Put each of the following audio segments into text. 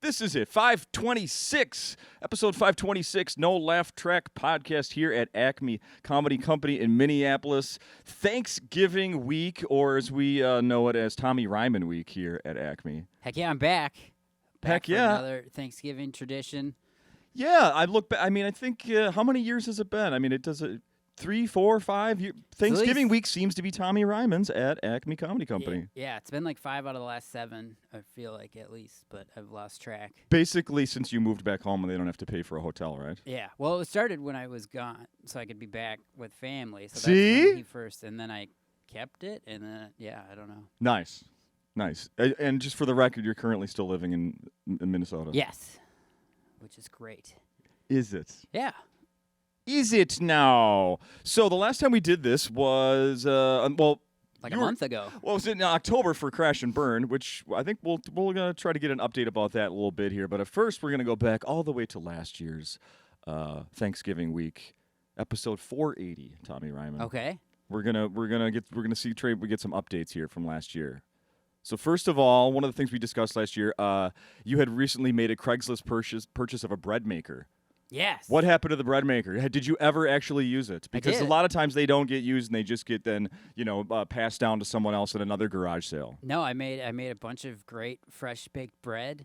This is it, 526, episode 526, No Laugh Track podcast here at Acme Comedy Company in Minneapolis. Thanksgiving week, or as we know it as Tommy Ryman week here at Acme. Heck yeah, I'm back. Heck for yeah. Another Thanksgiving tradition. Yeah, I look back. I mean, I think, how many years has it been? I mean, it does it 3, 4, 5 years. Thanksgiving week seems to be Tommy Ryman's at Acme Comedy Company. Yeah, it's been like 5 out of the last 7, I feel like, at least, but I've lost track. Basically, since you moved back home and they don't have to pay for a hotel, right? Yeah, well, it started when I was gone, so I could be back with family. So See? That's when he first, and then I kept it, and then, yeah, I don't know. Nice. And just for the record, you're currently still living in Minnesota. Yes, which is great. Is it? Yeah. Is it now? So the last time we did this was, Like a month ago. Well, it was in October for Crash and Burn, which I think we're going to try to get an update about that a little bit here. But at first, we're going to go back all the way to last year's Thanksgiving week, episode 480. Tommy Ryman. Okay. We get some updates here from last year. So first of all, one of the things we discussed last year, you had recently made a Craigslist purchase of a bread maker. Yes. What happened to the bread maker? Did you ever actually use it? Because I did. a lot of times they don't get used and they just get then, passed down to someone else at another garage sale. No, I made a bunch of great fresh baked bread,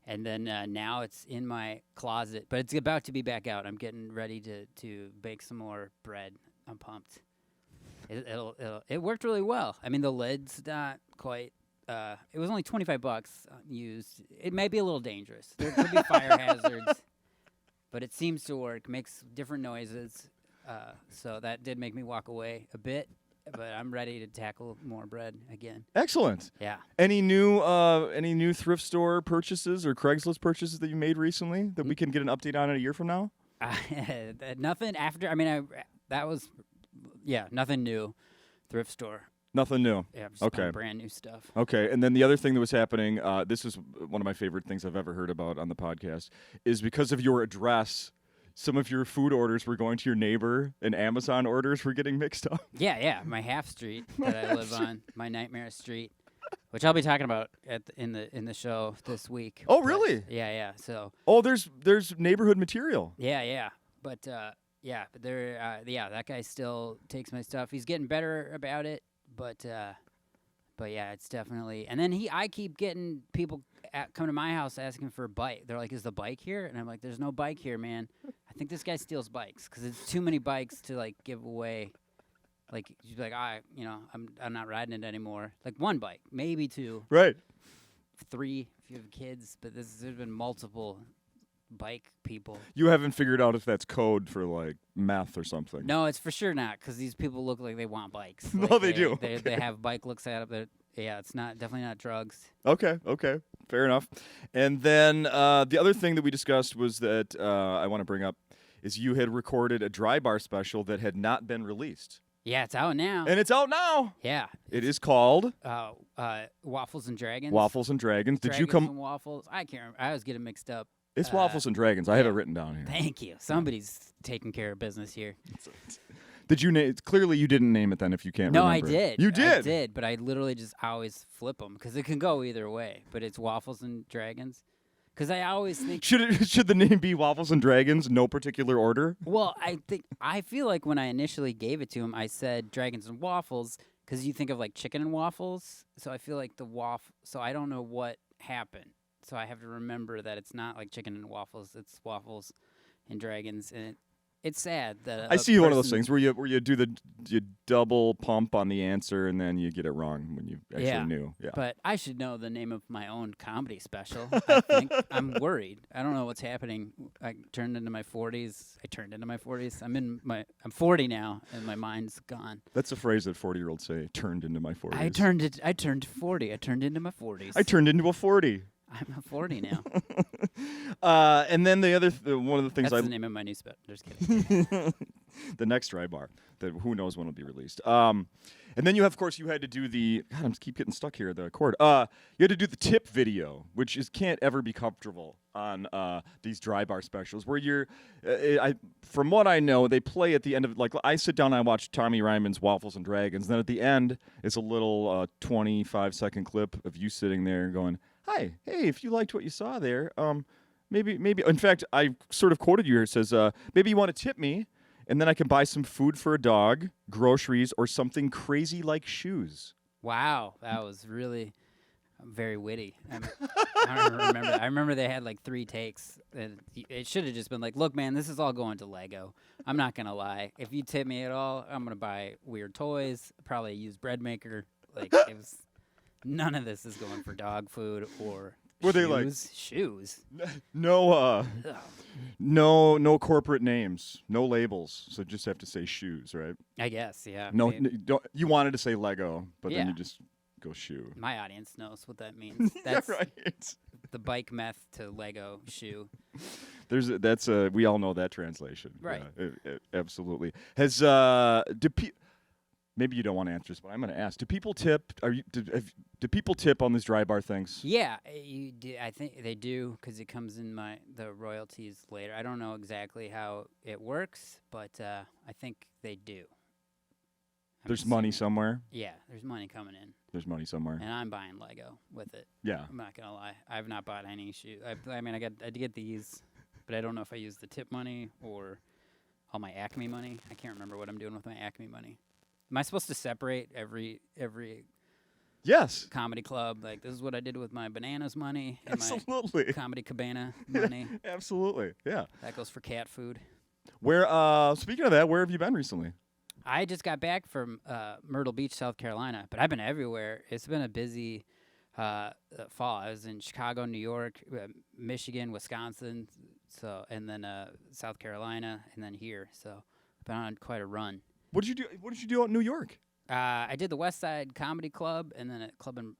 and then now it's in my closet. But it's about to be back out. I'm getting ready to bake some more bread. I'm pumped. It worked really well. I mean, the lid's not quite. It was only $25 used. It may be a little dangerous. There could be fire hazards. But it seems to work, makes different noises, so that did make me walk away a bit, but I'm ready to tackle more bread again. Excellent. Yeah. Any new thrift store purchases or Craigslist purchases that you made recently that we can get an update on in a year from now? Nothing after, nothing new. Thrift store. Nothing new. Yeah, just okay. Brand new stuff. Okay, and then the other thing that was happening, this is one of my favorite things I've ever heard about on the podcast, is because of your address, some of your food orders were going to your neighbor, and Amazon orders were getting mixed up. Yeah, my half street that I live on, my nightmare street, which I'll be talking about in the show this week. Oh, really? Yeah. So. Oh, there's neighborhood material. Yeah. But that guy still takes my stuff. He's getting better about it. But yeah, it's definitely. And then I keep getting people come to my house asking for a bike. They're like, "Is the bike here?" And I'm like, "There's no bike here, man. I think this guy steals bikes because it's too many bikes to like give away. Like you'd be like, I'm not riding it anymore. Like one bike, maybe 2, right? 3 if you have kids. But there's been multiple bike people. You haven't figured out if that's code for like meth or something. No, it's for sure not, because these people look like they want bikes. No, like they do. They have bike looks at it. Yeah, it's definitely not drugs. Okay, fair enough. And then the other thing that we discussed was that I want to bring up is you had recorded a dry bar special that had not been released. Yeah, it's out now. And it's out now. Yeah. It is called Waffles and Dragons. Waffles and Dragons. Did you come? And waffles. I can't remember. I always get them mixed up. It's Waffles and Dragons. I have it written down here. Thank you. Somebody's taking care of business here. Did you name? Clearly, you didn't name it then. If you can't remember. No, I did. You did. I did, but I literally just always flip them because it can go either way. But it's Waffles and Dragons. Because I always think should the name be Waffles and Dragons? No particular order. Well, I feel like when I initially gave it to him, I said Dragons and Waffles because you think of like chicken and waffles. So I feel like So I don't know what happened. So I have to remember that it's not like chicken and waffles. It's Waffles and Dragons, and it's sad that I see one of those things where you do you double pump on the answer and then you get it wrong when you actually knew. Yeah. But I should know the name of my own comedy special. I think I'm worried. I don't know what's happening. I turned into my 40s. I'm 40 now, and my mind's gone. That's a phrase that 40-year-olds say. Turned into my 40s. I turned 40. I turned into my 40s. I turned into a 40. I'm a 40 now. And then the other one of the things That's the name of my new special. Just kidding. The next dry bar that who knows when will be released. And then you had to do the God. I keep getting stuck here. The cord. You had to do the tip video, which can't ever be comfortable on these dry bar specials. Where you're, from what I know, they play at the end of like I sit down and I watch Tommy Ryman's Waffles and Dragons. Then at the end, it's a little 25-second clip of you sitting there going, hi, hey, if you liked what you saw there, maybe. In fact, I sort of quoted you here. It says, maybe you want to tip me, and then I can buy some food for a dog, groceries, or something crazy like shoes. Wow, that was really very witty. I don't remember. I remember they had like 3 takes. And it should have just been like, look, man, this is all going to Lego. I'm not going to lie. If you tip me at all, I'm going to buy weird toys, probably a used bread maker. Like, it was, none of this is going for dog food or Were shoes. they like Shoes? no Ugh. no corporate names, no labels, so just have to say shoes, right? I guess, yeah. No, Maybe. you wanted to say Lego, but then Yeah. you just go shoe. My audience knows what that means. Yeah, That's right. the bike meth to Lego shoe. That's we all know that translation. Right. Yeah, absolutely. Has maybe you don't want to answer this, but I'm going to ask. Do people tip? Do people tip on these dry bar things? Yeah, you do, I think they do because it comes in the royalties later. I don't know exactly how it works, but I think they do. There's money somewhere. Yeah, there's money coming in, There's money somewhere. and I'm buying Lego with it. Yeah. I'm not gonna lie. I've not bought any shoes. I mean, I did get these, but I don't know if I used the tip money or all my Acme money. I can't remember what I'm doing with my Acme money. Am I supposed to separate every Yes. comedy club? Like, this is what I did with my bananas money and my Absolutely. comedy cabana money. Absolutely. Yeah. That goes for cat food. Where? Speaking of that, where have you been recently? I just got back from Myrtle Beach, South Carolina, but I've been everywhere. It's been a busy fall. I was in Chicago, New York, Michigan, Wisconsin, and then South Carolina, and then here. So I've been on quite a run. What did you do? What did you do out in New York? I did the West Side Comedy Club and then a club in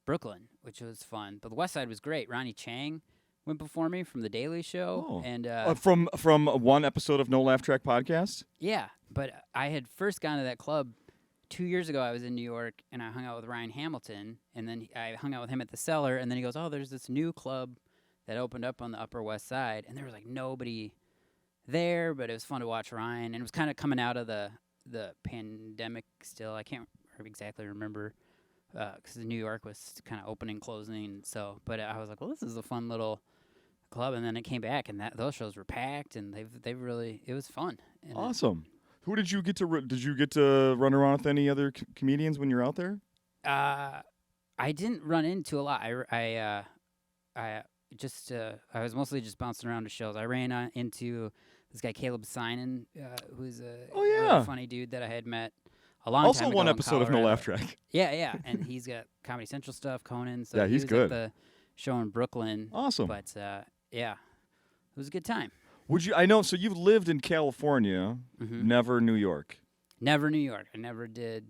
Brooklyn, which was fun. But the West Side was great. Ronnie Chang went before me from The Daily Show. Oh. And From one episode of No Laugh Track podcast. yeah, but I had first gone to that club 2 years ago. I was in New York, and I hung out with Ryan Hamilton, and then I hung out with him at the Cellar, and then he goes, oh, there's this new club that opened up on the Upper West Side, and there was like nobody there, but it was fun to watch Ryan, and it was kind of coming out of the pandemic still. I can't exactly remember because New York was kind of opening, closing, but I was like, well, this is a fun little club, and then it came back, and those shows were packed, and they've really, it was fun. And Awesome. Who did you get to did you get to run around with any other comedians when you're out there? I didn't run into a lot. I was mostly just bouncing around to shows. I ran into this guy Caleb Sinan, who's a really funny dude that I had met a long time ago. Also one in episode of No Colorado. Laugh Track. Yeah, and he's got Comedy Central stuff, Conan. So Yeah, he he's was good. At the show in Brooklyn. Awesome. But yeah, it was a good time. I know, so you've lived in California, never New York. Never New York. I never did.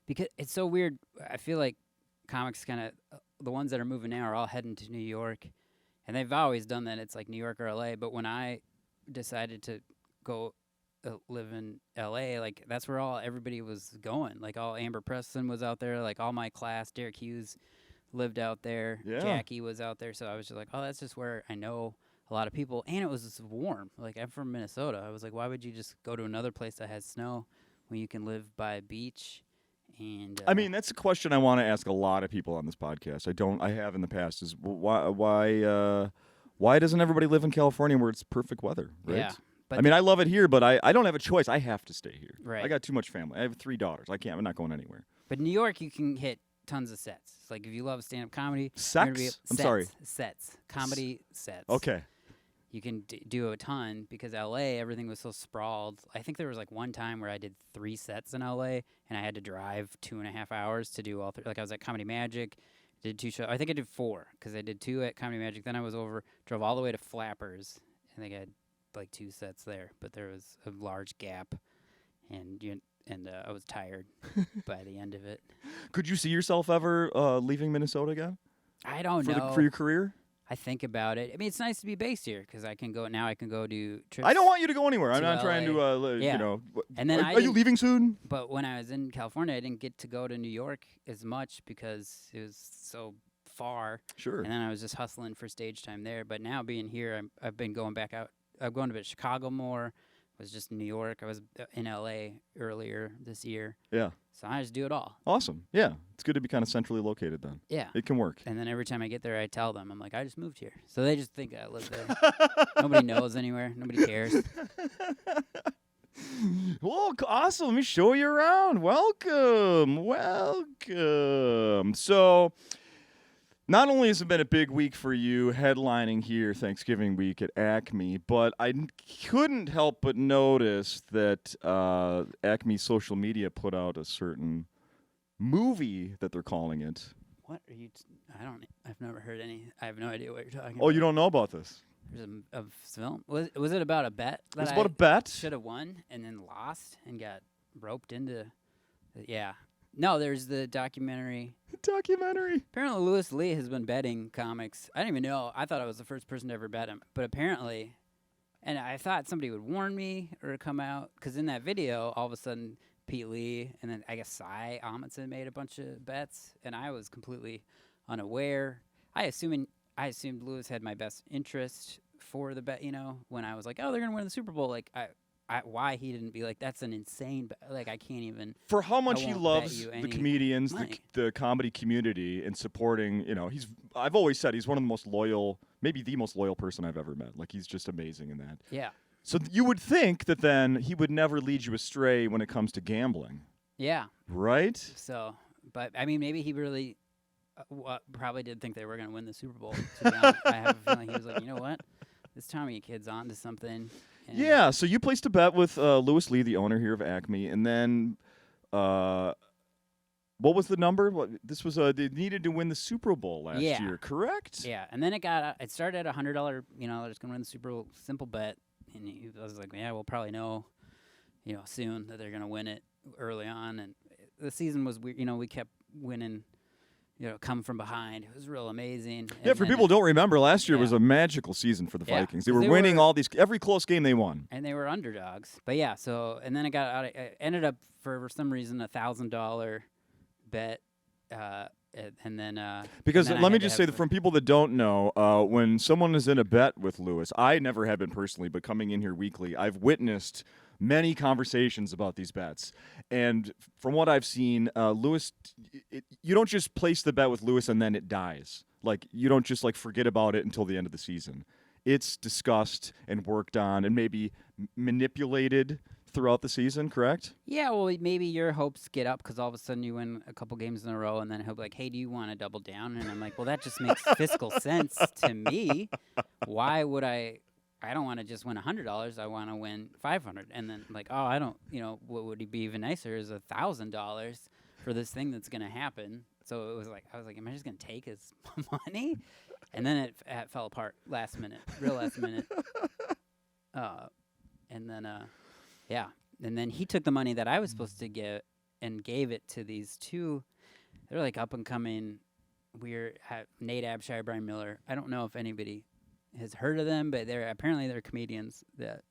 Because it's so weird. I feel like comics kind of, the ones that are moving now are all heading to New York. And they've always done that. It's like New York or LA. But when I decided to go live in LA, like that's where everybody was going. Like all Amber Preston was out there. Like all my class, Derek Hughes lived out there. Yeah. Jackie was out there. So I was just like, oh, that's just where I know a lot of people. And it was just warm. Like I'm from Minnesota. I was like, why would you just go to another place that has snow when you can live by a beach? And I mean, that's a question I want to ask a lot of people on this podcast. I have in the past is why doesn't everybody live in California where it's perfect weather, right? Yeah. But I mean, I love it here, but I don't have a choice. I have to stay here. Right. I got too much family. I have 3 daughters. I'm not going anywhere. But New York, you can hit tons of sets. It's like if you love stand-up comedy, Sex? I'm sorry. Sets, comedy sets. Okay. You can do a ton because LA, everything was so sprawled. I think there was like one time where I did 3 sets in LA, and I had to drive 2.5 hours to do all 3. Like I was at Comedy Magic, did 2 shows. I think I did 4 because I did 2 at Comedy Magic. Then I was drove all the way to Flappers, and I had like 2 sets there. But there was a large gap, and I was tired by the end of it. Could you see yourself ever leaving Minnesota again? I don't know. For your career? I think about it. I mean, it's nice to be based here because I can go do trips. I don't want you to go anywhere. I'm to not trying to, Yeah. you know. And then are you leaving soon? But when I was in California, I didn't get to go to New York as much because it was so far. Sure. And then I was just hustling for stage time there. But now being here, I've been going back out. I'm going to Chicago more. was just in New York. I was in LA earlier this year. Yeah. So I just do it all. Awesome. Yeah. It's good to be kind of centrally located then. Yeah. It can work. And then every time I get there, I tell them, I'm like, I just moved here. So they just think I live there. Nobody knows anywhere. Nobody cares. Well, awesome. Let me show you around. Welcome. Welcome. So, not only has it been a big week for you headlining here Thanksgiving week at Acme, but I couldn't help but notice that Acme social media put out a certain movie that they're calling it. What are you? I've never heard any. I have no idea what you're talking about. Oh, you don't know about this? There's a film. Was it about a bet? It was about a bet. Should have won and then lost and got roped into. Yeah. No, there's the documentary. Apparently, Lewis Lee has been betting comics. I didn't even know. I thought I was the first person to ever bet him. But apparently, and I thought somebody would warn me or come out. Because in that video, all of a sudden, Pete Lee and then I guess Cy Amundsen made a bunch of bets. And I was completely unaware. I assumed Lewis had my best interest for the bet, when I was like, oh, they're going to win the Super Bowl. Like, why he didn't be like, that's an insane bet. Like, I can't even. For how much he loves the comedians, money. the comedy community, and supporting, I've always said he's one of the most loyal, maybe the most loyal person I've ever met. Like, he's just amazing in that. Yeah. So you would think that then he would never lead you astray when it comes to gambling. Yeah. Right? So, but, I mean, maybe he really probably did think they were going to win the Super Bowl. To be honest. I have a feeling he was like, you know what? This Tommy kid's on to something. Yeah, so you placed a bet with Lewis Lee, the owner here of Acme, and then what was the number? This was they needed to win the Super Bowl last year, correct? Yeah, and then it started at $100. They're just gonna win the Super Bowl, simple bet, and I was like, yeah, we'll probably know, soon that they're gonna win it early on, and the season was weird. We kept winning. Come from behind. It was real amazing. Yeah, for people who don't remember, last year was a magical season for the Vikings. They were winning every close game they won. And they were underdogs. But yeah, and then it ended up for some reason $1,000 bet. And then because let me just say that from people that don't know, when someone is in a bet with Lewis, I never have been personally, but coming in here weekly, I've witnessed many conversations about these bets. And from what I've seen, Lewis, you don't just place the bet with Lewis and then it dies. Like, you don't just forget about it until the end of the season. It's discussed and worked on and maybe manipulated throughout the season, correct? Yeah, well, maybe your hopes get up because all of a sudden you win a couple games in a row, and then he'll be like, hey, do you want to double down? And I'm like, well, that just makes fiscal sense to me. Why would I don't want to just win $100. I want to win $500. And then I don't, what would be even nicer is $1,000 for this thing that's going to happen. So it was I was like, am I just going to take his money? And then it fell apart real last minute. And then, and then he took the money that I was supposed to get and gave it to these two. They're up and coming. Nate Abshire, Brian Miller. I don't know if anybody has heard of them, but they're comedians that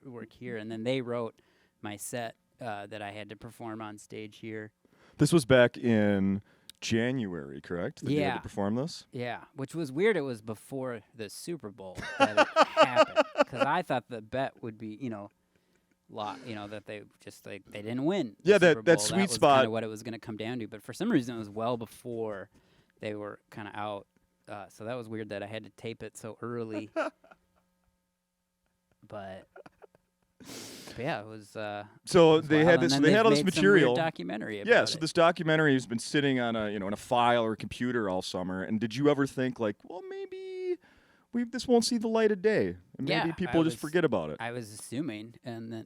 work here, and then they wrote my set that I had to perform on stage here. This was back in January, correct? That you had to perform this? Yeah, which was weird. It was before the Super Bowl that it happened, because I thought the bet would be, that they just they didn't win. Yeah, that sweet was spot. Kind of what it was going to come down to, but for some reason it was well before they were kind of out. So that was weird that I had to tape it so early. But yeah, it was. So they had this. They had all this material. Documentary. Yeah. So this documentary has been sitting on in a file or a computer all summer. And did you ever think well, maybe this won't see the light of day, and maybe people just forget about it? I was assuming,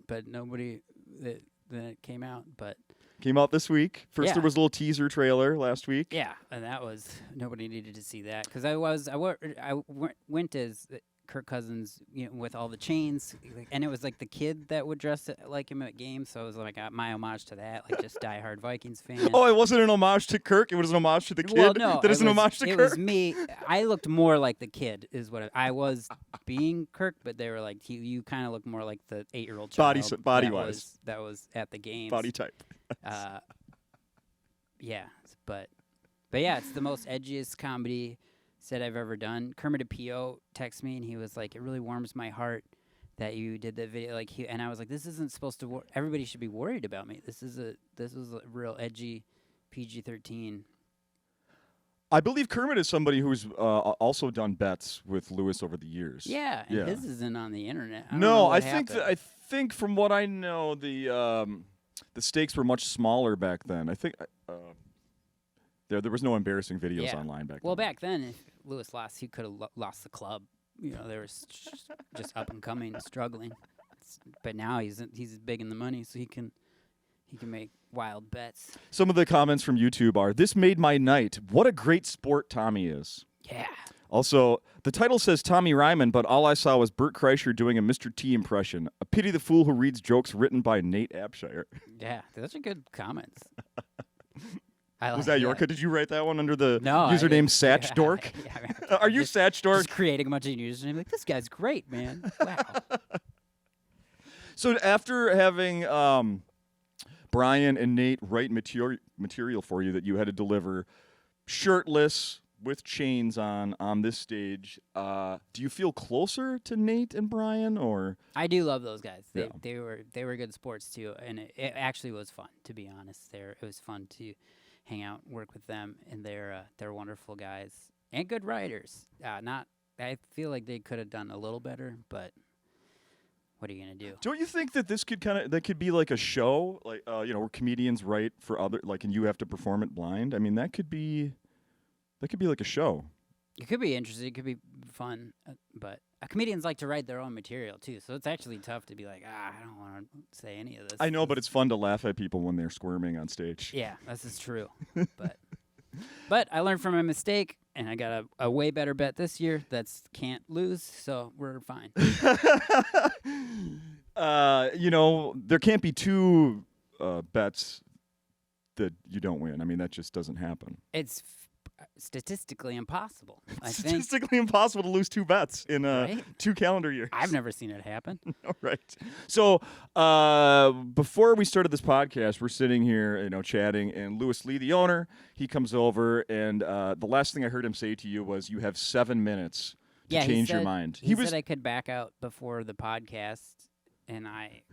but nobody. Then it came out, but. Came out this week. First, there was a little teaser trailer last week. Yeah, and that was nobody needed to see that because I went as Kirk Cousins, with all the chains, and it was the kid that would dress like him at games. So it was my homage to that, just diehard Vikings fan. Oh, it wasn't an homage to Kirk. It was an homage to the kid. Well, no, that is an homage to Kirk. It was me. I looked more like the kid, is what I was being Kirk, but they were like, you kind of look more like the 8-year-old child. Body-wise. That was at the games. Body type. Yeah, but yeah, it's the most edgiest comedy set I've ever done. Kermit Apio texted me, and he was like, it really warms my heart that you did the video. Like and I was like, this isn't supposed to. Everybody should be worried about me. This was a real edgy PG-13. I believe Kermit is somebody who's also done bets with Lewis over the years. Yeah, and his isn't on the internet. No, I think from what I know, the stakes were much smaller back then. I think there was no embarrassing videos online back then. Well, back then, if Lewis lost, he could have lost the club. There was just up and coming, struggling. But now he's big in the money, so he can make wild bets. Some of the comments from YouTube are, "This made my night. What a great sport Tommy is." Yeah. Also, the title says Tommy Ryman, but all I saw was Bert Kreischer doing a Mr. T impression. A pity the fool who reads jokes written by Nate Abshire. Yeah, those are good comments. Was that your? Did you write that one under the username Satchdork? Are you Satchdork? Just creating a bunch of usernames. Like, this guy's great, man. Wow. So after having Brian and Nate write material for you that you had to deliver shirtless with chains on this stage, do you feel closer to Nate and Brian, or? I do love those guys. They were good sports too, and it actually was fun, to be honest. It was fun to hang out, work with them, and they're wonderful guys and good writers. I feel like they could have done a little better, but what are you gonna do? Don't you think that this could be like a show, like where comedians write for other, like, and you have to perform it blind? I mean, that could be like a show. It could be interesting. It could be fun, but comedians like to write their own material too, so it's actually tough to be like, I don't want to say any of this. I know, but it's fun to laugh at people when they're squirming on stage. Yeah, this is true. But I learned from my mistake, and I got a way better bet this year. Can't lose, so we're fine. There can't be two bets that you don't win. I mean, that just doesn't happen. It's statistically impossible. Statistically impossible to lose two bets in 2 calendar years. I've never seen it happen. All right. So before we started this podcast, we're sitting here, chatting, and Lewis Lee, the owner, he comes over, and the last thing I heard him say to you was, "You have 7 minutes to change your mind." He said I could back out before the podcast, and I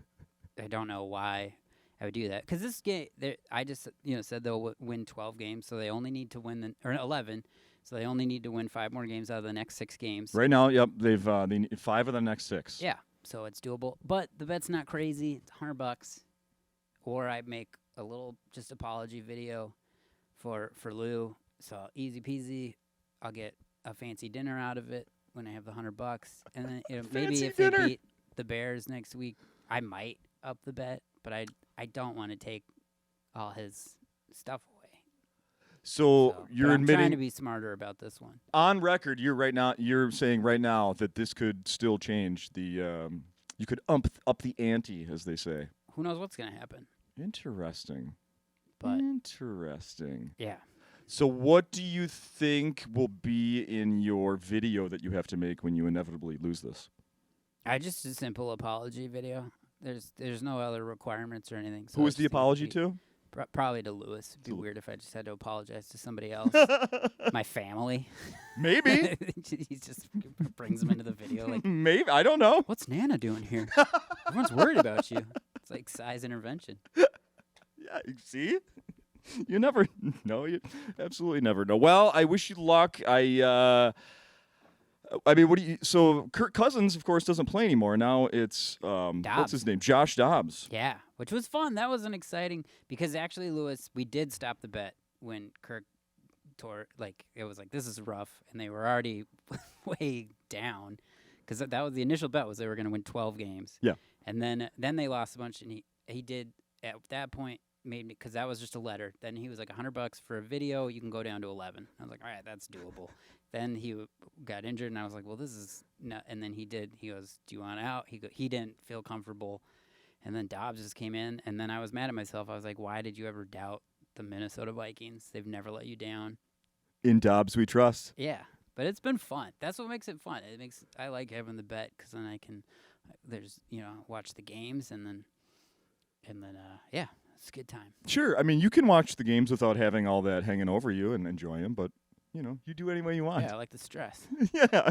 don't know why I would do that, because this game, I just said they'll win 12 games, so they only need to win or 11, so they only need to win 5 more games out of the next 6 games. They need 5 of the next 6. Yeah, so it's doable, but the bet's not crazy. It's $100, or I make a little just apology video for Lou. So easy peasy. I'll get a fancy dinner out of it when I have the $100, and then maybe if they beat the Bears next week, I might up the bet, but I don't want to take all his stuff away. So you're I'm admitting, trying to be smarter about this one. On record, you're saying right now that this could still change the you could up the ante, as they say. Who knows what's going to happen? Interesting. Yeah. So what do you think will be in your video that you have to make when you inevitably lose this? Just a simple apology video. There's no other requirements or anything. So Who is the apology to? Probably to Lewis. It'd be weird if I just had to apologize to somebody else. My family. Maybe. He just brings them into the video. Like, maybe. I don't know. What's Nana doing here? Everyone's worried about you. It's like size intervention. Yeah, see? You never know. You absolutely never know. Well, I wish you luck. So Kirk Cousins, of course, doesn't play anymore. Now it's, what's his name? Josh Dobbs. Yeah, which was fun. That was exciting because actually, Lewis, we did stop the bet when Kirk tore, it was like, this is rough. And they were already way down because that was the initial bet was they were going to win 12 games. Yeah. And then they lost a bunch, and he did, at that point, made me, because that was just a letter. Then he was like $100 for a video. You can go down to 11. I was like, all right, that's doable. Then he got injured, and I was like, well, this is not. And then he did. He goes, do you want out? He didn't feel comfortable. And then Dobbs just came in, and then I was mad at myself. I was like, why did you ever doubt the Minnesota Vikings? They've never let you down. In Dobbs we trust. Yeah, but it's been fun. That's what makes it fun. I like having the bet because then I can, watch the games, and then yeah. It's a good time. Sure. I mean, you can watch the games without having all that hanging over you and enjoy them, but, you do it any way you want. Yeah, I like the stress. Yeah.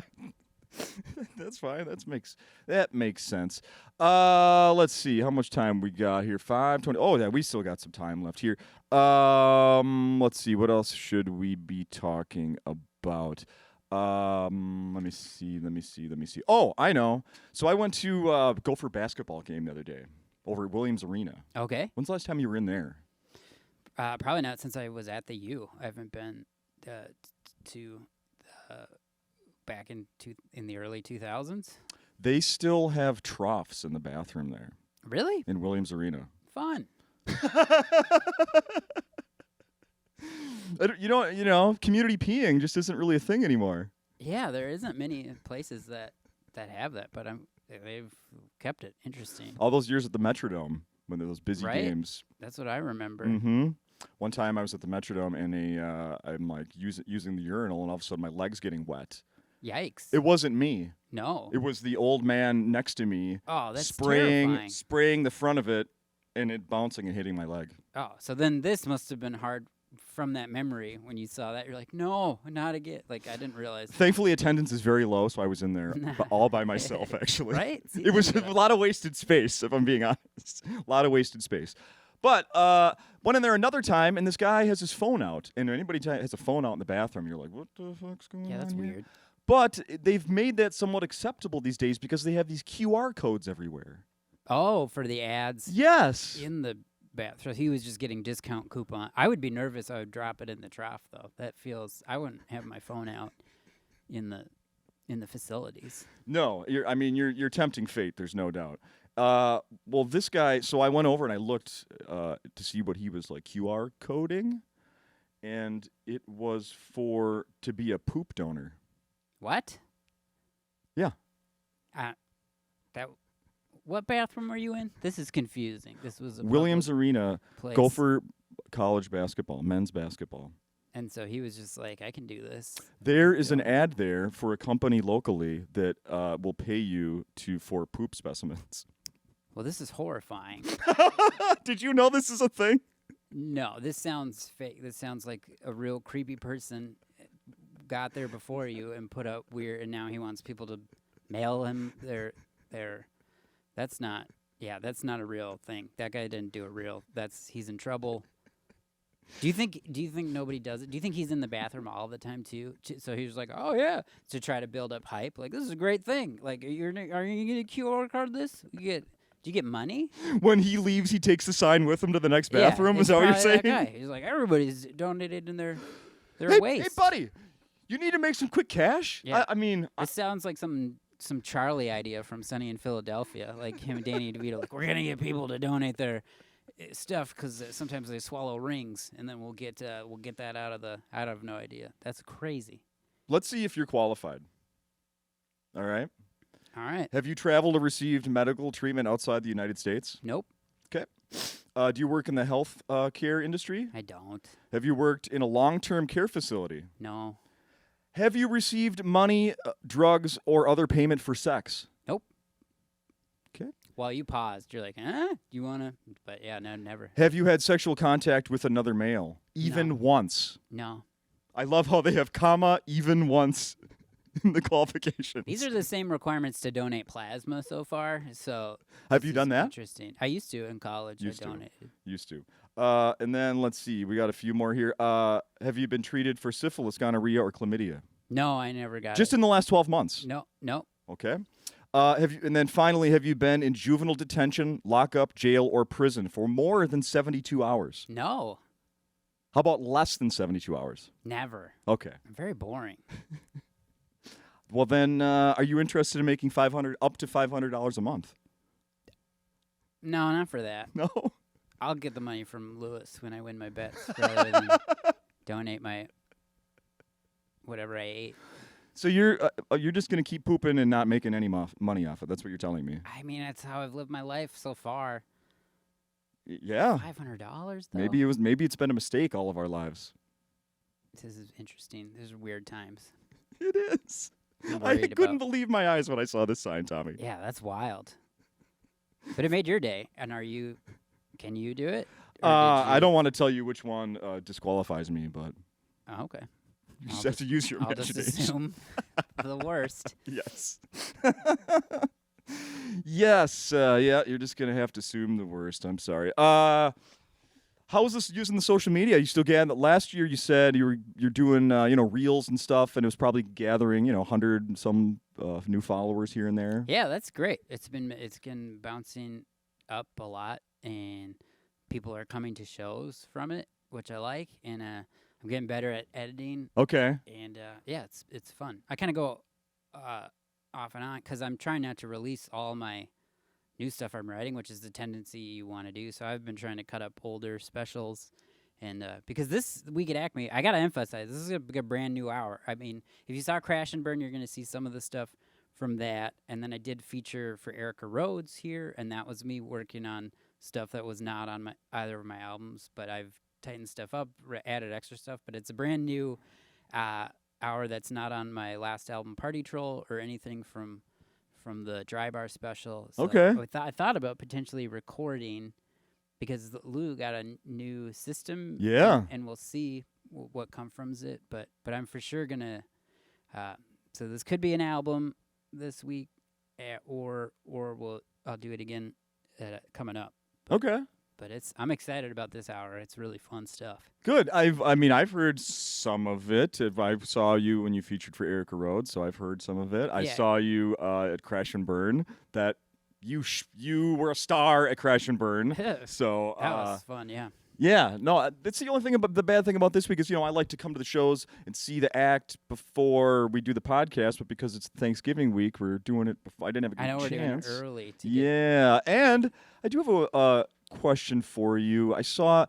That's fine. That makes sense. Let's see how much time we got here. 5:20. Oh yeah, we still got some time left here. Let's see. What else should we be talking about? Let me see. Oh, I know. So I went to Gopher basketball game the other day over at Williams Arena. Okay. When's the last time you were in there? Probably not since I was at the U. I haven't been to back in the early 2000s. They still have troughs in the bathroom there Really? in Williams Arena. Fun. You know, community peeing just isn't really a thing anymore. Yeah, there isn't many places that have that, but they've kept it interesting. All those years at the Metrodome when there were those busy Right? games. That's what I remember. Mm-hmm. One time I was at the Metrodome and I'm like using the urinal and all of a sudden my leg's getting wet. Yikes. It wasn't me. No. It was the old man next to me Oh, that's terrifying. spraying the front of it and it bouncing and hitting my leg. Oh, so then this must have been hard from that memory when you saw that. You're like, no, not again. Like, I didn't realize. Thankfully, attendance is very low, so I was in there all by myself, actually. Right? See, It was a look at lot of wasted space, if I'm being honest. A lot of wasted space. But went in there another time, and this guy has his phone out. And anybody has a phone out in the bathroom, you're like, what the fuck's going on Yeah, that's here? weird. But they've made that somewhat acceptable these days because they have these QR codes everywhere. Oh, for the ads Yes. in the bathroom. He was just getting discount coupon. I would be nervous. I would drop it in the trough, though. I wouldn't have my phone out in the facilities. No, you're tempting fate. There's no doubt. Well, this guy. So I went over and I looked to see what he was like QR coding, and it was to be a poop donor. What? Yeah. What bathroom were you in? This is confusing. This was a Williams public Arena, place. Gopher College basketball, men's basketball. And so he was just like, I can do this. There is an ad there for a company locally that will pay you for poop specimens. Well, this is horrifying. Did you know this is a thing? No, this sounds fake. This sounds like a real creepy person got there before you and put up weird, and now he wants people to mail him their. That's not a real thing. That guy didn't do it real. He's in trouble. Do you think nobody does it? Do you think he's in the bathroom all the time too? So he was like, oh yeah, to try to build up hype. Like, this is a great thing. Like, are you gonna QR card this? Do you get money? When he leaves, he takes the sign with him to the next bathroom. Yeah, Is that what you're probably saying? that guy. He's like, everybody's donated in their Hey, waste. hey, buddy, you need to make some quick cash. Yeah. I mean, It sounds like some Charlie idea from Sunny in Philadelphia, like him and Danny DeVito. Like, we're gonna get people to donate their stuff because sometimes they swallow rings, and then we'll get that out of no idea. That's crazy. let's see if you're qualified. All right. All right. Have you traveled or received medical treatment outside the United States? Nope. Okay. Do you work in the health care industry? I don't. Have you worked in a long-term care facility? No. Have you received money, drugs, or other payment for sex? Nope. Okay. While you paused, you're like, do you wanna? But yeah, no, never. Have you had sexual contact with another male? Even No. once. No. I love how they have comma, even once in the qualifications. These are the same requirements to donate plasma so far. So Have this you is done that? Interesting. I used to in college. Used I to. donated. Used to. And then let's see. We got a few more here. Have you been treated for syphilis, gonorrhea, or chlamydia? No, I never got Just it. in the last 12 months. No. Okay. And then finally, have you been in juvenile detention, lockup, jail, or prison for more than 72 hours? No. How about less than 72 hours? Never. Okay. Very boring. Well, then, are you interested in making up to $500 a month? No, not for that. No. I'll get the money from Lewis when I win my bets rather than donate my whatever I ate. So you're just gonna keep pooping and not making any money off it. That's what you're telling me. I mean, that's how I've lived my life so far. Yeah. $500 though. Maybe it's been a mistake all of our lives. This is interesting. These are weird times. It is. I'm I worried couldn't about- believe my eyes when I saw this sign, Tommy. Yeah, that's wild. But it made your day. And can you do it? Or did I you- don't want to tell you which one disqualifies me, but Oh, okay. You just have to use your I'll just imagination. assume the worst. Yes. Yes. Yeah, you're just gonna have to assume the worst. I'm sorry. How is this using the social media? You still getting? Last year you said you're doing reels and stuff, and it was probably gathering 100 and some new followers here and there. Yeah, that's great. It's been bouncing up a lot, and people are coming to shows from it, which I like. And I'm getting better at editing. Okay. And yeah, it's fun. I kind of go off and on because I'm trying not to release all my new stuff I'm writing, which is the tendency you want to do. So I've been trying to cut up older specials, and because this week at Acme, I gotta emphasize this is a brand new hour. I mean, if you saw Crash and Burn, you're gonna see some of the stuff from that, and then I did feature for Erica Rhodes here, and that was me working on stuff that was not on either of my albums, but I've tightened stuff up, added extra stuff. But it's a brand new hour that's not on my last album, Party Troll, or anything from the Dry Bar special. So Okay. I thought about potentially recording because Lou got a new system. Yeah. And we'll see what comes from it. But I'm for sure gonna. So this could be an album this week, or I'll do it again coming up. Okay. But I'm excited about this hour. It's really fun stuff. Good. I've heard some of it. I saw you when you featured for Erica Rhodes, so I've heard some of it. I saw you at Crash and Burn. That you were a star at Crash and Burn. So that was fun. Yeah. Yeah. No, that's the only thing about the bad thing about this week is I like to come to the shows and see the act before we do the podcast, but because it's Thanksgiving week, we're doing it before. I didn't have a good chance. We're doing it early. Yeah, and I do have a question for you. I saw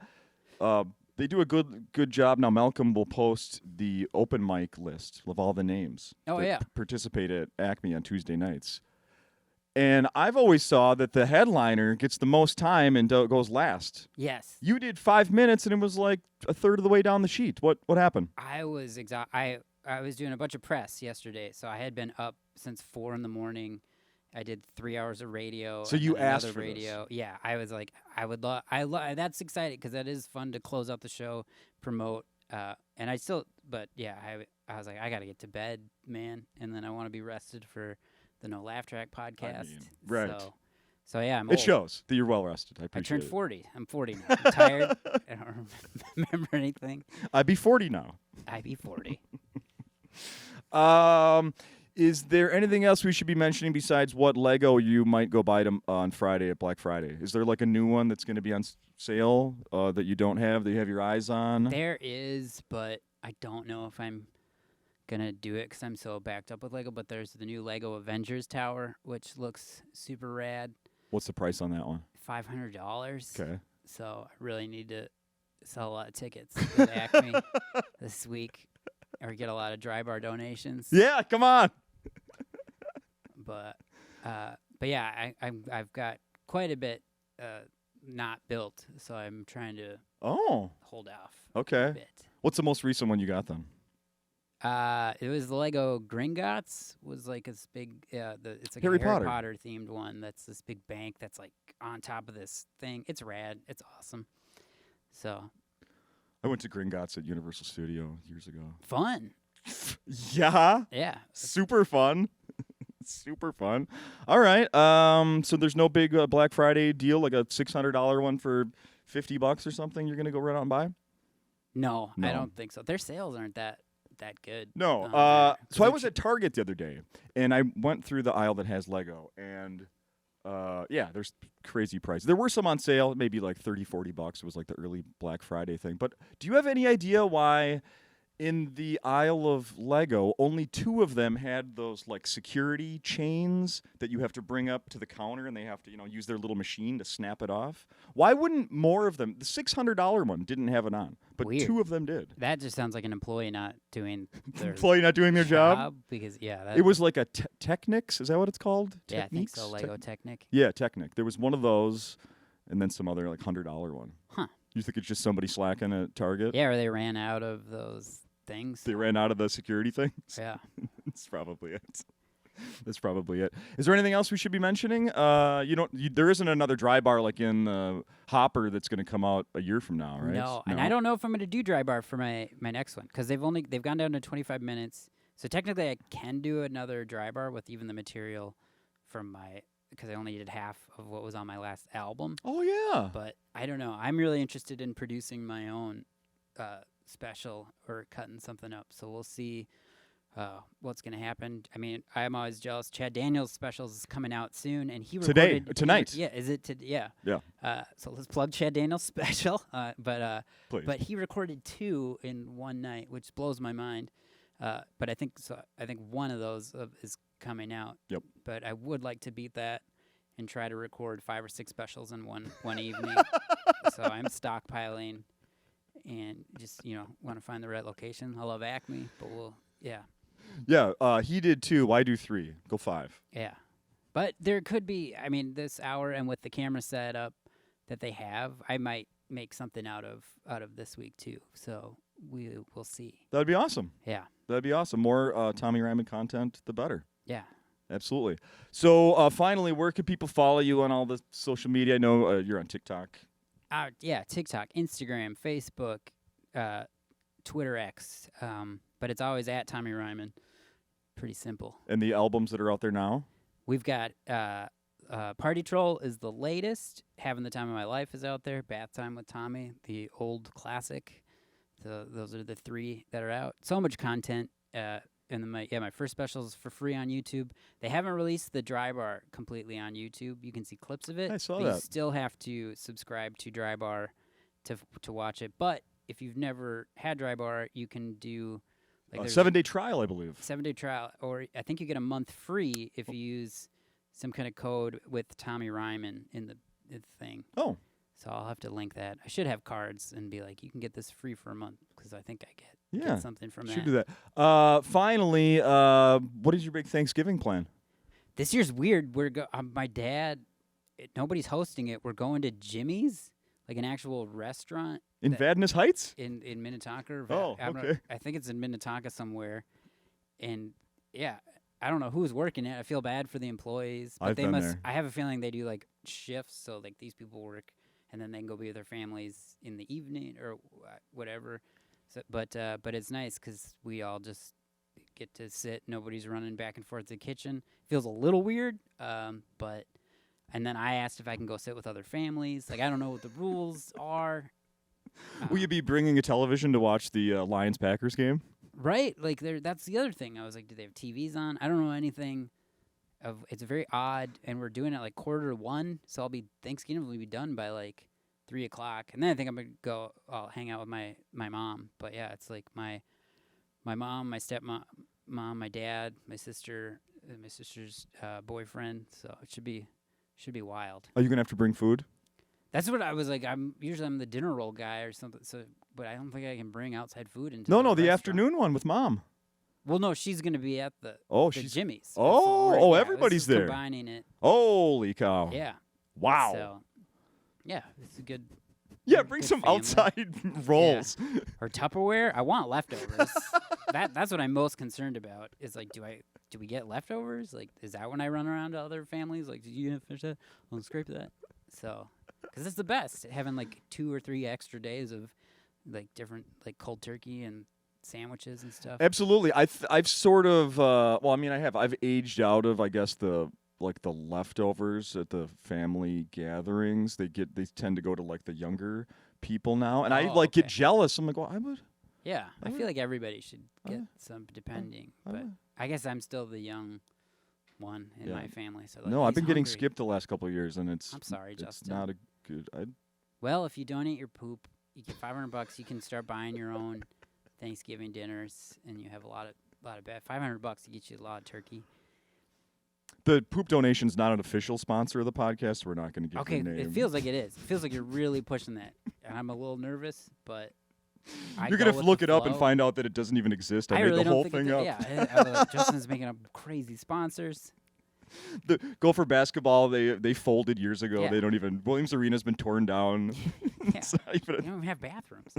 they do a good job now. Malcolm will post the open mic list of all the names that participate at Acme on Tuesday nights. And I've always saw that the headliner gets the most time and goes last. Yes. You did 5 minutes and it was like a third of the way down the sheet. What happened? I was I was doing a bunch of press yesterday, so I had been up since 4 a.m. I did 3 hours of radio. So you asked for radio. This. Yeah, I was like, I would love. That's exciting because that is fun to close out the show, promote, and I still. But yeah, I was like, I got to get to bed, man, and then I want to be rested for the No Laugh Track podcast. Right. So yeah, I'm It old. shows that you're well rested. I appreciate it. I turned 40. I'm 40 now. I'm tired. I don't remember anything. I'd be 40 now. I'd be 40. Is there anything else we should be mentioning besides what Lego you might go buy on Friday at Black Friday? Is there like a new one that's going to be on sale that you don't have, that you have your eyes on? There is, but I don't know if I'm going to do it because I'm so backed up with Lego. But there's the new Lego Avengers Tower, which looks super rad. What's the price on that one? $500. Okay. So I really need to sell a lot of tickets at Acme this week or get a lot of Dry Bar donations. Yeah, come on. But yeah, I've got quite a bit not built, so I'm trying to hold off. Okay. A bit. What's the most recent one you got then? It was the Lego Gringotts. Was like this big. It's like Harry a Harry Potter. Potter themed one. That's this big bank that's like on top of this thing. It's rad. It's awesome. So. I went to Gringotts at Universal Studio years ago. Fun. Yeah. Yeah. Super fun. Super fun. All right. So there's no big Black Friday deal, like a $600 one for $50 or something. You're gonna go right out and buy? No, I don't think so. Their sales aren't that good. No. So I was at Target the other day, and I went through the aisle that has Lego, and there's crazy prices. There were some on sale, maybe like $30, $40. It was like the early Black Friday thing. But do you have any idea why in the aisle of Lego, only 2 of them had those like security chains that you have to bring up to the counter, and they have to, use their little machine to snap it off? Why wouldn't more of them? The $600 one didn't have it on, but Weird. 2 of them did. That just sounds like an employee not doing their Employee not doing their job? Because It was like a Technics. Is that what it's called? Yeah, I think Techniques? so. Lego Technic. Yeah, Technic. There was one of those, and then some other like $100 one. Huh. You think it's just somebody slacking at Target? Yeah, or they ran out of those things. They ran out of the security things? Yeah. That's probably it. That's probably it. Is there anything else we should be mentioning? There isn't another dry bar like in the Hopper that's going to come out a year from now, right? No, and I don't know if I'm going to do dry bar for my next one because they've gone down to 25 minutes. So technically, I can do another dry bar with even the material from because I only did half of what was on my last album. Oh yeah. But I don't know. I'm really interested in producing my own special or cutting something up. So we'll see what's going to happen. I mean, I'm always jealous. Chad Daniels' specials is coming out soon, and he recorded tonight. Yeah, is it today? Yeah. Yeah. So let's plug Chad Daniels' special. But he recorded 2 in one night, which blows my mind. But I think one of those is coming out. Yep. But I would like to beat that and try to record 5 or 6 specials in one evening. So I'm stockpiling and just want to find the right location. I love Acme, but Yeah, he did 2. Why do 3? Go 5. Yeah. But there could be, this hour and with the camera setup that they have, I might make something out of this week too. So we'll see. That'd be awesome. Yeah. That'd be awesome. More Tommy Ryman content, the better. Yeah. Absolutely. So finally, where can people follow you on all the social media? I know you're on TikTok. Yeah, TikTok, Instagram, Facebook, Twitter X. But it's always at Tommy Ryman. Pretty simple. And the albums that are out there now? We've got Party Troll is the latest. Having the Time of My Life is out there. Bath Time with Tommy, the old classic. So those are the 3 that are out. So much content. And then my first special is for free on YouTube. They haven't released the Dry Bar completely on YouTube. You can see clips of it. I saw but that. You still have to subscribe to Dry Bar to watch it. But if you've never had Dry Bar, you can do a 7-day trial, I believe. 7-day trial, or I think you get a month free if you use some kind of code with Tommy Ryman in the thing. Oh. So I'll have to link that. I should have cards and be like, you can get this free for a month because I think I get something from that. Should do that. Finally, what is your big Thanksgiving plan? This year's weird. My dad, nobody's hosting it. We're going to Jimmy's, like an actual restaurant. In Vadnais Heights? In Minnetonka. Okay. I think it's in Minnetonka somewhere. And, yeah, I don't know who's working it. I feel bad for the employees. But I've been there. I have a feeling they do, like, shifts. So, like, these people work, and then they can go be with their families in the evening or whatever. So, but it's nice because we all just get to sit. Nobody's running back and forth to the kitchen. Feels a little weird, but... And then I asked if I can go sit with other families. Like, I don't know what the rules are. Will you be bringing a television to watch the Lions-Packers game? Right. Like, that's the other thing. I was like, do they have TVs on? I don't know anything. It's very odd, and we're doing it, like, 1:45, so Thanksgiving will be done by, like, 3 o'clock. And then I think I'm going to I'll hang out with my mom. But, yeah, it's like my mom, my stepmom, my dad, my sister, my sister's boyfriend. So it should be wild. Are you going to have to bring food? That's what I was like. I'm the dinner roll guy or something. So, but I don't think I can bring outside food into No, the the restaurant. afternoon one with Mom. Well, no, she's going to be at the Jimmy's. Everybody's there. Combining it. Holy cow. Yeah. Wow. So, yeah, it's a good. Yeah, bring good some family. outside rolls. Yeah. Or Tupperware. I want leftovers. That's what I'm most concerned about. Is like, do we get leftovers? Like, is that when I run around to other families? Like, did you finish that? I'll scrape that. So, because it's the best having like 2 or 3 extra days of like different like cold turkey and sandwiches and stuff. Absolutely. I've sort of I've aged out of, I guess, the leftovers at the family gatherings. They tend to go to like the younger people now, and I get jealous. I'm like, well, I would. Yeah, I feel like everybody should get some, depending. But I guess I'm still the young one in my family. So like, no, I've been getting hungry. skipped the last couple of years, and it's. I'm sorry, it's Justin. not a good. Well, if you donate your poop, you get $500. You can start buying your own Thanksgiving dinners, and you have a lot of bad. $500 to get you a lot of turkey. The poop donation's not an official sponsor of the podcast. We're not going to give Okay, the name. it feels like it is. It feels like you're really pushing that, and I'm a little nervous, but. You're going to look it up and find out that it doesn't even exist. I made really the whole don't think thing up. Yeah, Justin's making up crazy sponsors. The Gopher basketball, they folded years ago. Yeah. They don't even. Williams Arena's been torn down. Yeah. It's not even They don't even have bathrooms.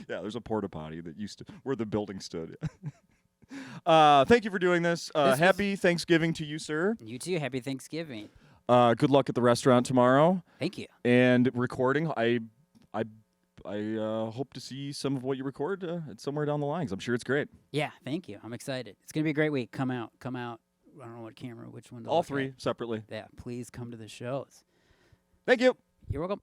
there's a porta potty that used to where the building stood. Thank you for doing this. Happy Thanksgiving to you, sir. You too. Happy Thanksgiving. Good luck at the restaurant tomorrow. Thank you. And recording. I hope to see some of what you record somewhere down the line. 'Cause I'm sure it's great. Yeah, thank you. I'm excited. It's gonna be a great week. Come out. I don't know what camera, which one. To All look three at. separately. Yeah, please come to the shows. Thank you. You're welcome.